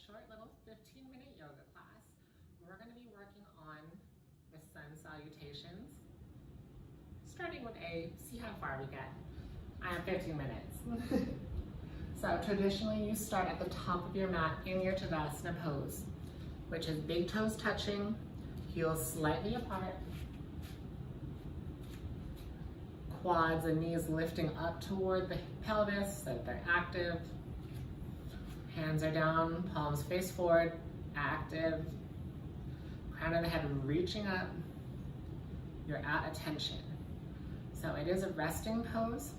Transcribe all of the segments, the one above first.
short little 15-minute yoga class. We're going to be working on the sun salutations, starting with A, see how far we get. I have 15 minutes. So traditionally you start at the top of your mat in your Tadasana pose, which is big toes touching, heels slightly apart, quads and knees lifting up toward the pelvis so that they're active. Hands are down, palms face forward, active. Crown of the head reaching up. You're at attention. So it is a resting pose.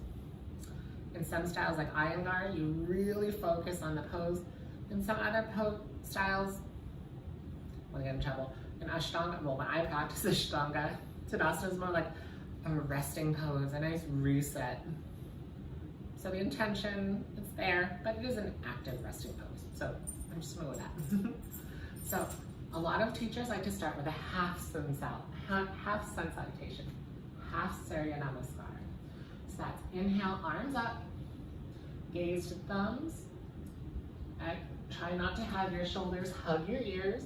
In some styles like Iyengar, you really focus on the pose. In some other styles, I'm gonna get in trouble. In Ashtanga, well, when I practice Ashtanga, Tadasana is more like a resting pose, a nice reset. So the intention, it's there, but it is an active resting pose. So I'm just gonna go with that. So a lot of teachers like to start with a half sun salutation, half Surya Namaskar. So that's inhale, arms up, gaze to thumbs. Try not to have your shoulders hug your ears.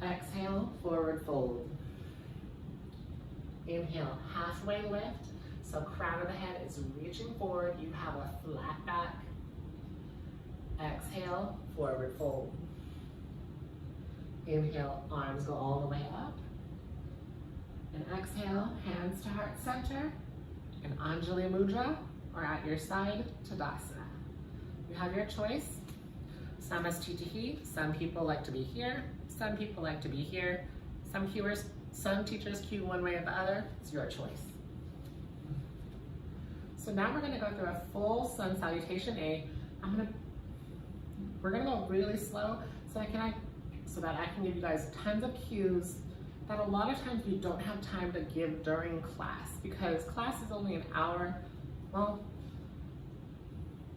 Exhale, forward fold. Inhale, halfway lift. So crown of the head is reaching forward. You have a flat back. Exhale, forward fold. Inhale, arms go all the way up. And exhale, hands to heart center. And Anjali Mudra, or at your side, Tadasana. You have your choice. Samastitihi, some people like to be here. Some people like to be here. Some teachers cue one way or the other. It's your choice. So now we're gonna go through a full sun salutation A. We're gonna go really slow so that I can give you guys tons of cues that a lot of times we don't have time to give during class because class is only an hour. Well,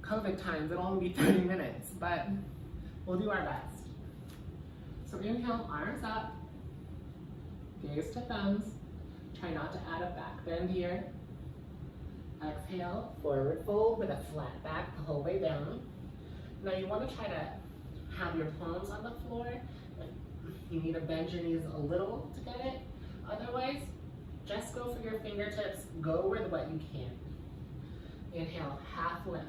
COVID times, it'll only be 30 minutes, but we'll do our best. So inhale, arms up, gaze to thumbs. Try not to add a back bend here. Exhale, forward fold with a flat back the whole way down. Now you want to try to have your palms on the floor. You need to bend your knees a little to get it. Otherwise, just go for your fingertips. Go with what you can. Inhale, half lift.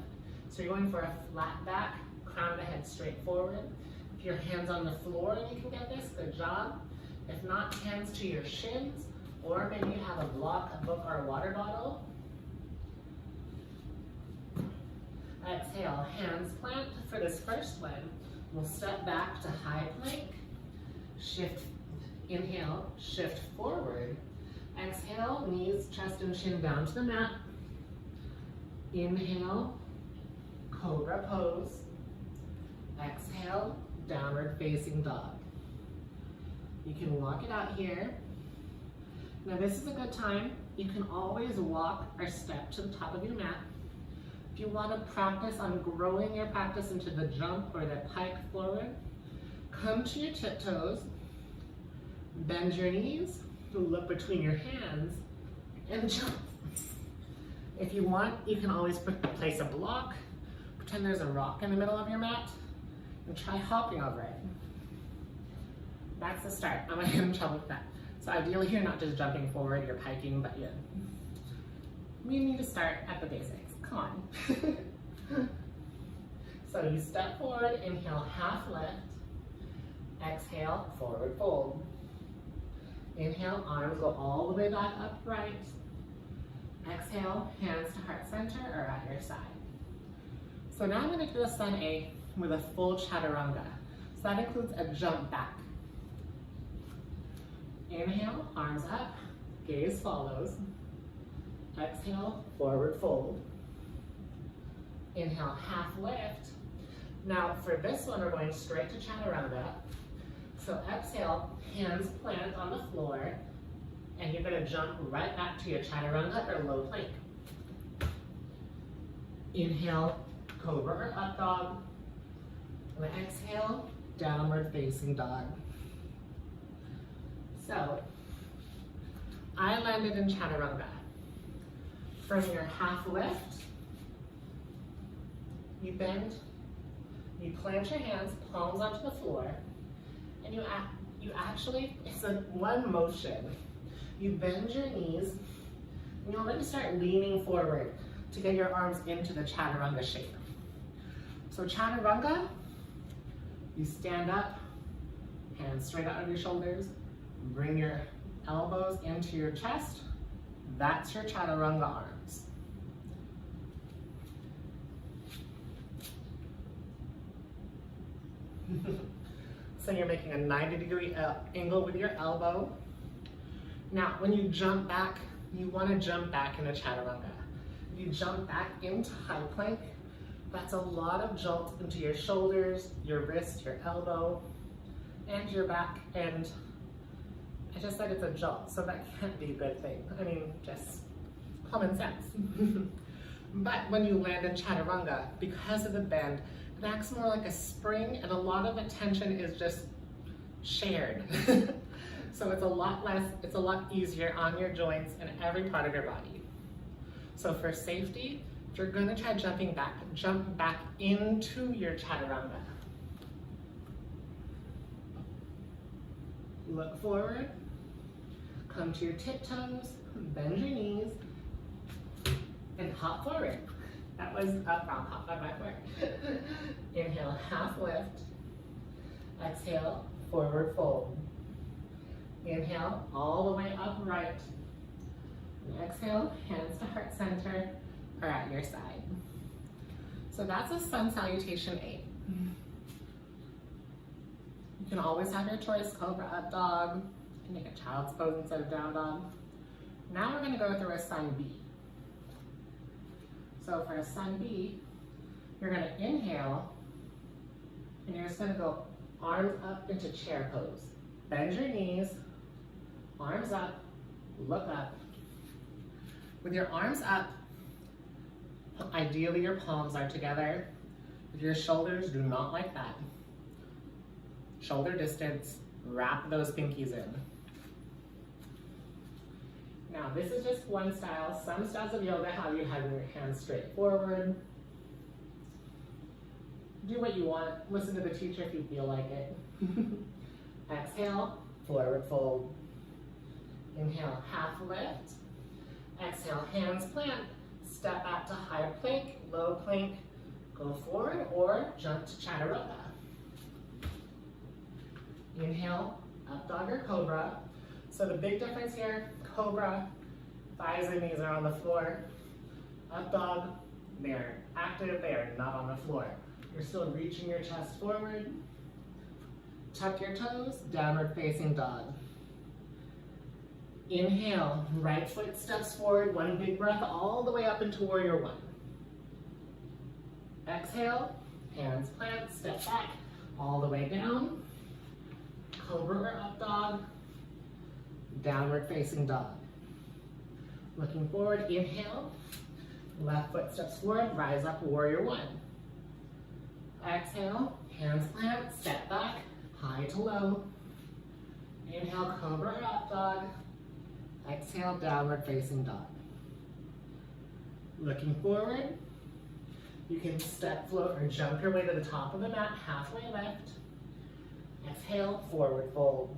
So you're going for a flat back, crown of the head straight forward. If your hands on the floor and you can get this, good job. If not, hands to your shins, or maybe you have a block, a book, or a water bottle. Exhale, hands plant for this first one. We'll step back to high plank. Shift, inhale, shift forward. Exhale, knees, chest, and chin down to the mat. Inhale, cobra pose. Exhale, downward facing dog. You can walk it out here. Now this is a good time. You can always walk or step to the top of your mat. If you want to practice on growing your practice into the jump or the pike forward, come to your tiptoes, bend your knees, look between your hands, and jump. If you want, you can always place a block, pretend there's a rock in the middle of your mat, and try hopping over it. That's the start. I'm gonna get in trouble with that. So ideally you're not just jumping forward, you're piking, but we need to start at the basics. Come on. So you step forward, inhale, half lift. Exhale, forward fold. Inhale, arms go all the way back upright. Exhale, hands to heart center or at your side. So now I'm going to do a sun A with a full chaturanga. So that includes a jump back. Inhale, arms up, gaze follows. Exhale, forward fold. Inhale, half lift. Now for this one, we're going straight to chaturanga. So exhale, hands plant on the floor, and you're gonna jump right back to your chaturanga or low plank. Inhale, cobra or up dog. And exhale, downward facing dog. So I landed in chaturanga. From your half lift, you bend You plant your hands, palms onto the floor, and you actually, it's a one motion. You bend your knees, and you'll then start leaning forward to get your arms into the chaturanga shape. So chaturanga, you stand up, hands straight out of your shoulders, bring your elbows into your chest. That's your chaturanga arms. So you're making a 90-degree angle with your elbow. Now, when you jump back, you want to jump back into chaturanga. If you jump back into high plank, that's a lot of jolt into your shoulders, your wrist, your elbow, and your back. And I just said it's a jolt, so that can't be a good thing. I mean, just common sense. But when you land in chaturanga, because of the bend, it acts more like a spring, and a lot of attention is just shared. So it's a lot easier on your joints and every part of your body. So for safety, if you're gonna try jumping back, jump back into your chaturanga. Look forward, come to your tiptoes, bend your knees, and hop forward. That was up, wrong, hop backward. Inhale, half lift. Exhale, forward fold. Inhale, all the way upright. And exhale, hands to heart center or at your side. So that's a sun salutation 8. You can always have your choice, cobra, up dog. You can make a child's pose instead of down dog. Now we're gonna go through a sun B. So for a sun B, you're gonna inhale, and you're just gonna go arms up into chair pose. Bend your knees, arms up, look up. With your arms up, ideally your palms are together. If your shoulders do not like that, shoulder distance, wrap those pinkies in. Now, this is just one style. Some styles of yoga have you having your hands straight forward. Do what you want. Listen to the teacher if you feel like it. Exhale, forward fold. Inhale, half lift. Exhale, hands plant. Step back to high plank, low plank. Go forward or jump to chaturanga. Inhale, up dog or cobra. So the big difference here, cobra, thighs and knees are on the floor. Up dog, they are active, they are not on the floor. You're still reaching your chest forward. Tuck your toes, downward facing dog. Inhale, right foot steps forward, one big breath all the way up into warrior one. Exhale, hands plant, step back, all the way down. Cobra or up dog, downward facing dog. Looking forward, inhale, left foot steps forward, rise up, warrior one. Exhale, hands plant, step back, high to low. Inhale, cobra or up dog. Exhale, downward facing dog. Looking forward, you can step, float, or jump your way to the top of the mat, halfway lift. Exhale, forward fold.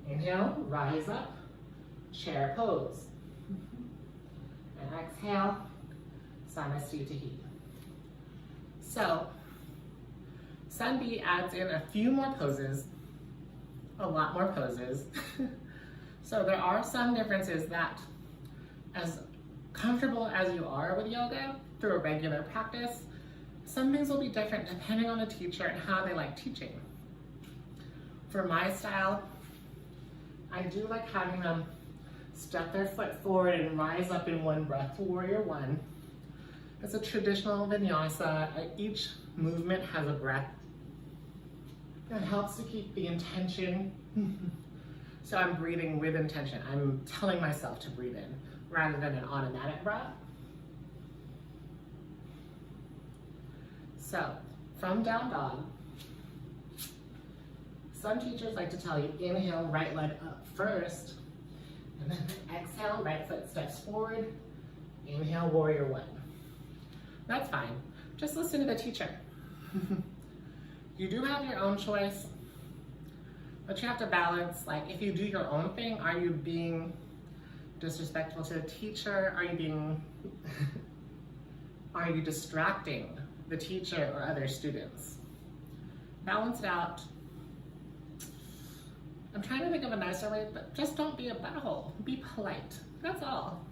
Inhale, rise up, chair pose. And exhale, Samasthiti. So, Sun B adds in a few more poses, a lot more poses. So there are some differences that, as comfortable as you are with yoga through a regular practice, some things will be different depending on the teacher and how they like teaching. For my style, I do like having them step their foot forward and rise up in one breath to warrior one. It's a traditional vinyasa. Each movement has a breath. It helps to keep the intention. So I'm breathing with intention. I'm telling myself to breathe in rather than an automatic breath. So from down dog, some teachers like to tell you inhale, right leg up first, and then exhale, right foot steps forward, inhale, warrior one. That's fine. Just listen to the teacher. You do have your own choice, but you have to balance, like if you do your own thing, are you being disrespectful to the teacher? Are you distracting the teacher or other students? Balance it out. I'm trying to think of a nicer way, but just don't be a butthole. Be polite. That's all.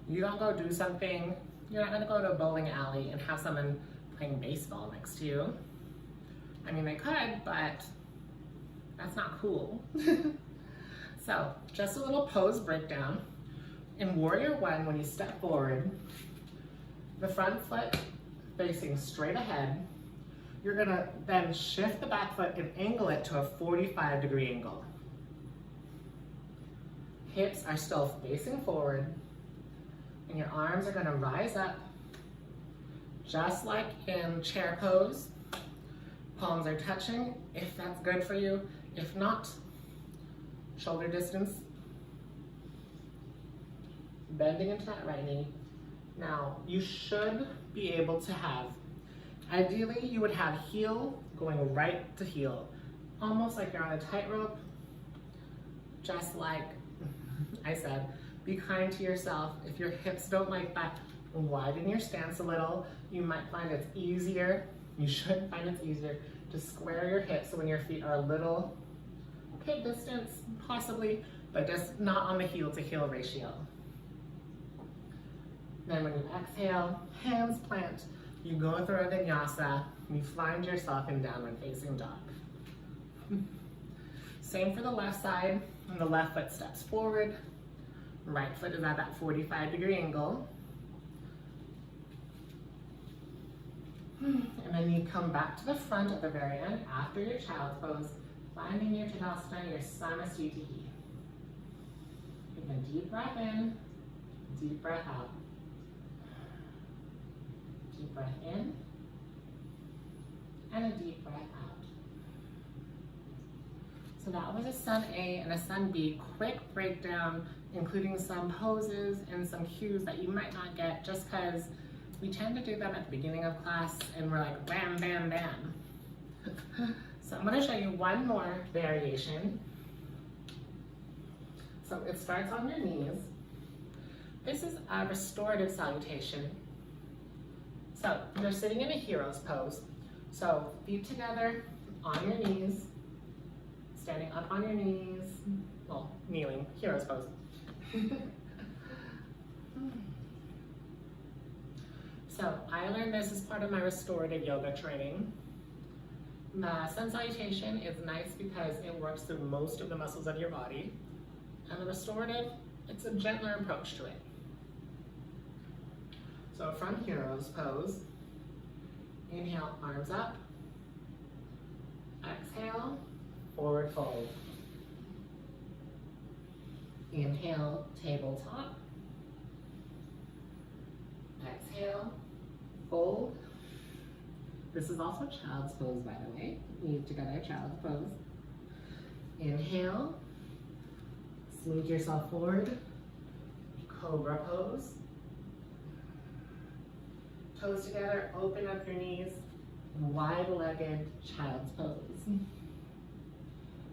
You don't go do something. You're not gonna go to a bowling alley and have someone playing baseball next to you. I mean, they could, but that's not cool. So, just a little pose breakdown. In Warrior One, when you step forward, the front foot facing straight ahead, you're gonna then shift the back foot and angle it to a 45-degree angle. Hips are still facing forward, and your arms are gonna rise up, just like in chair pose. Palms are touching, if that's good for you. If not, shoulder distance. Bending into that right knee. Now, you should be able to have, ideally you would have heel going right to heel, almost like you're on a tightrope. Just like I said, be kind to yourself. If your hips don't like that, widen your stance a little. You might find it's easier, you should find it's easier to square your hips so when your feet are a little hip distance, possibly, but just not on the heel to heel ratio. Then when you exhale, hands plant, you go through a vinyasa, you find yourself in downward facing dog. Same for the left side, and the left foot steps forward, right foot is at that 45-degree angle. And then you come back to the front at the very end after your child's pose, finding your Tadasana, your Samasthiti. Take a deep breath in, deep breath out. Deep breath in, and a deep breath out. So that was a Sun A and a Sun B quick breakdown, including some poses and some cues that you might not get just because we tend to do them at the beginning of class and we're like bam, bam, bam. So I'm going to show you one more variation. So it starts on your knees. This is a restorative salutation. So you're sitting in a hero's pose. So feet together on your knees, standing up on your knees, well, kneeling, hero's pose. So I learned this as part of my restorative yoga training. The sun salutation is nice because it works through most of the muscles of your body. And the restorative, it's a gentler approach to it. So from hero's pose, inhale, arms up. Exhale, forward fold. Inhale, tabletop. Exhale, fold. This is also child's pose, by the way. Knees together, child's pose. Inhale, smooth yourself forward. Cobra pose. Toes together, open up your knees. Wide-legged child's pose.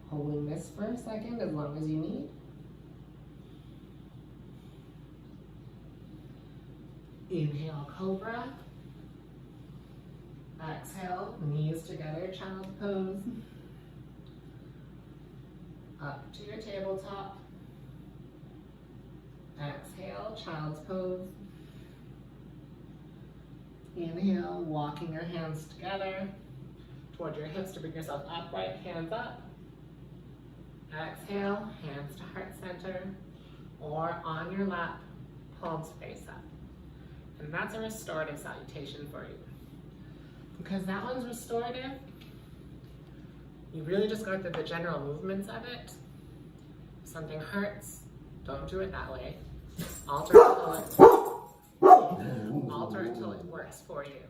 Holding this for a second, as long as you need. Inhale, cobra. Exhale, knees together, child's pose. Up to your tabletop. Exhale, child's pose. Inhale, walking your hands together towards your hips to bring yourself upright, hands up. Exhale, hands to heart center, or on your lap, palms face up. And that's a restorative salutation for you. Because that one's restorative, you really just go through the general movements of it. If something hurts, don't do it that way. Alter it till it works for you.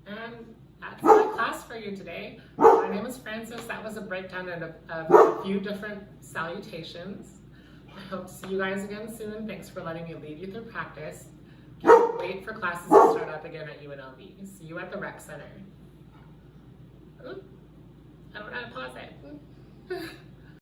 And that's my class for you today. My name is Frances. That was a breakdown of a few different salutations. I hope to see you guys again soon. Thanks for letting me lead you through practice. Can't wait for classes to start up again at UNLV. See you at the Rec Center. I'm gonna pause it.